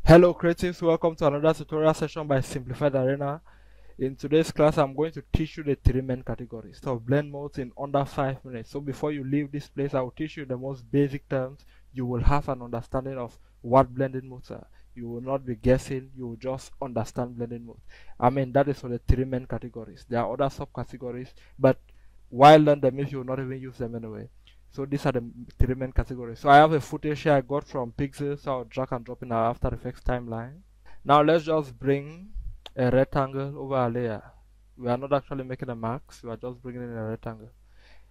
Hello creatives, welcome to another tutorial session by Simplified Arena. In today's class, I'm going to teach you the three main categories of blend modes in under 5 minutes. So before you leave this place, I will teach you the most basic terms. You will have an understanding of what blending modes are. You will not be guessing, you will just understand blending modes. That is for the three main categories. There are other subcategories, but while learning them, you will not even use them anyway. So these are the three main categories. So I have a footage here I got from Pixel, so I'll drag and drop in our After Effects timeline. Now let's just bring a rectangle over a layer. We are not actually making a max, we are just bringing in a rectangle.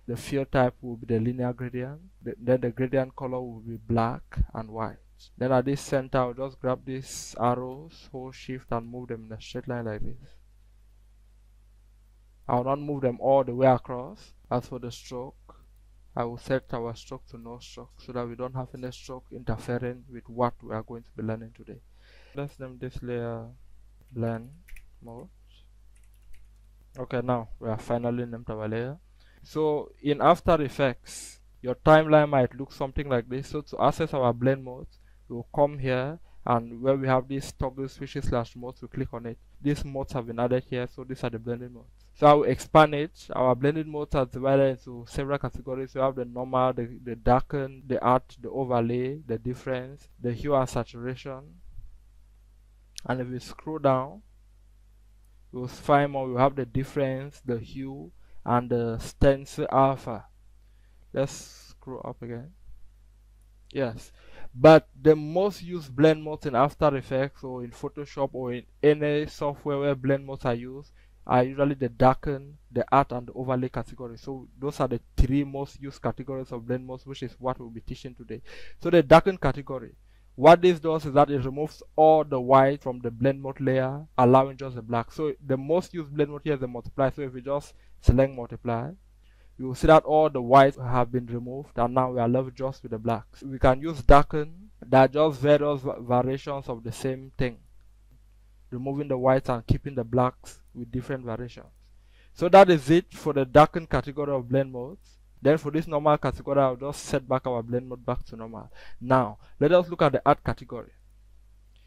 The fill type will be the linear gradient, then the gradient color will be black and white. Then at this center, I'll just grab these arrows, hold shift and move them in a straight line like this. I will not move them all the way across. As for the stroke, I will set our stroke to no stroke so that we don't have any stroke interfering with what we are going to be learning today. Let's name this layer blend mode. Okay, now we have finally named our layer. So in After Effects, your timeline might look something like this. So to access our blend mode, we'll come here, and where we have this toggle switches / modes, we click on it. These modes have been added here, so these are the blending modes. So I will expand it. Our blending modes are divided into several categories. We have the normal, the darken, the art, the overlay, the difference, the hue and saturation. And if we scroll down, we'll find more. We have the difference, the hue, and the stencil alpha. Let's scroll up again. Yes, but the most used blend modes in After Effects or in Photoshop or in any software where blend modes are used are usually the darken, the art, and the overlay category. So those are the three most used categories of blend modes, which is what we'll be teaching today. So the darken category, what this does is that it removes all the white from the blend mode layer, allowing just the black. So the most used blend mode here is the multiply. So if we just select multiply, you will see that all the whites have been removed, and now we are left just with the blacks. We can use darken, that are just various variations of the same thing, removing the whites and keeping the blacks with different variations. So that is it for the darken category of blend modes. Then for this normal category, I'll just set back our blend mode back to normal. Now let us look at the art category.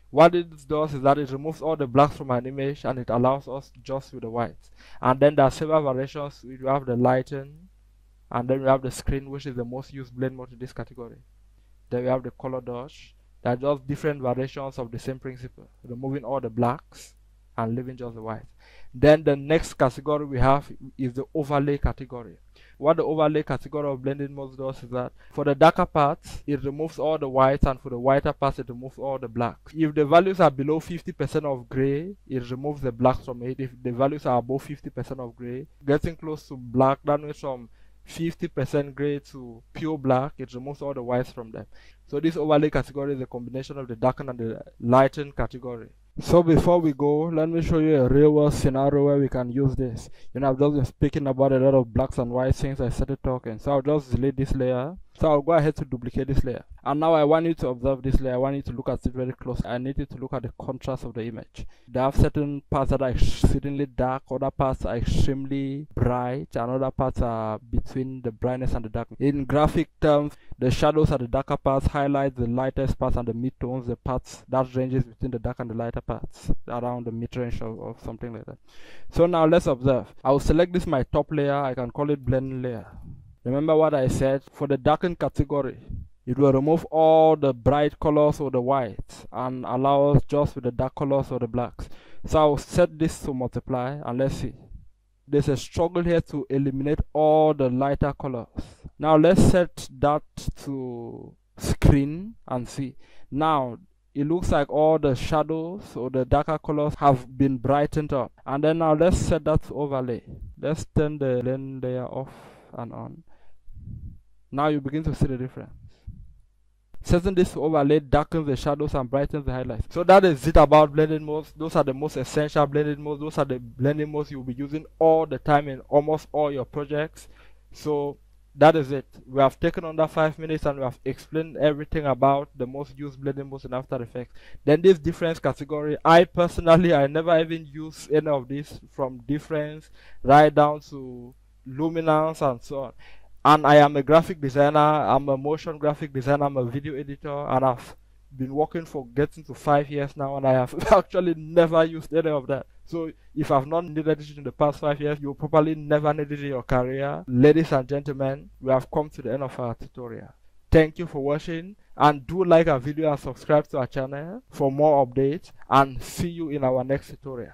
What it does is that it removes all the blacks from an image and it allows us just with the whites. And then there are several variations. We have the lighten, and then we have the screen, which is the most used blend mode in this category. Then we have the color dodge. They are just different variations of the same principle, removing all the blacks and leaving just the white. Then the next category we have is the overlay category. What the overlay category of blending modes does is that for the darker parts, it removes all the whites, and for the whiter parts, it removes all the blacks. If the values are below 50% of gray, it removes the blacks from it. If the values are above 50% of gray, getting close to black, that means from 50% gray to pure black, it removes all the whites from them. So this overlay category is a combination of the darken and the lighten category. So before we go, let me show you a real world scenario where we can use this. I've just been speaking about a lot of blacks and whites since I started talking. So I'll just delete this layer. So I'll go ahead to duplicate this layer. And now I want you to observe this layer. I want you to look at it very closely. I need you to look at the contrast of the image. They have certain parts that are exceedingly dark, other parts are extremely bright, and other parts are between the brightness and the darkness. In graphic terms, the shadows are the darker parts, highlight the lightest parts, and the midtones, the parts that ranges between the dark and the lighter parts, around the mid-range of something like that. So now let's observe. I will select this my top layer. I can call it blend layer. Remember what I said, for the darken category, it will remove all the bright colors or the whites and allow us just with the dark colors or the blacks. So I'll set this to multiply, and let's see. There's a struggle here to eliminate all the lighter colors. Now let's set that to screen and see. Now it looks like all the shadows or the darker colors have been brightened up. And then now let's set that to overlay. Let's turn the blend layer off and on. Now you begin to see the difference. Setting this to overlay darkens the shadows and brightens the highlights. So that is it about blending modes. Those are the most essential blending modes. Those are the blending modes you'll be using all the time in almost all your projects. So that is it. We have taken under 5 minutes and we have explained everything about the most used blending modes in After Effects. Then this difference category, I never even use any of this, from difference right down to luminance and so on. And I am a graphic designer, I'm a motion graphic designer, I'm a video editor, and I've been working for getting to 5 years now, and I have actually never used any of that. So if I've not needed it in the past 5 years, you'll probably never need it in your career. Ladies and gentlemen, we have come to the end of our tutorial. Thank you for watching, and do like our video and subscribe to our channel for more updates, and see you in our next tutorial.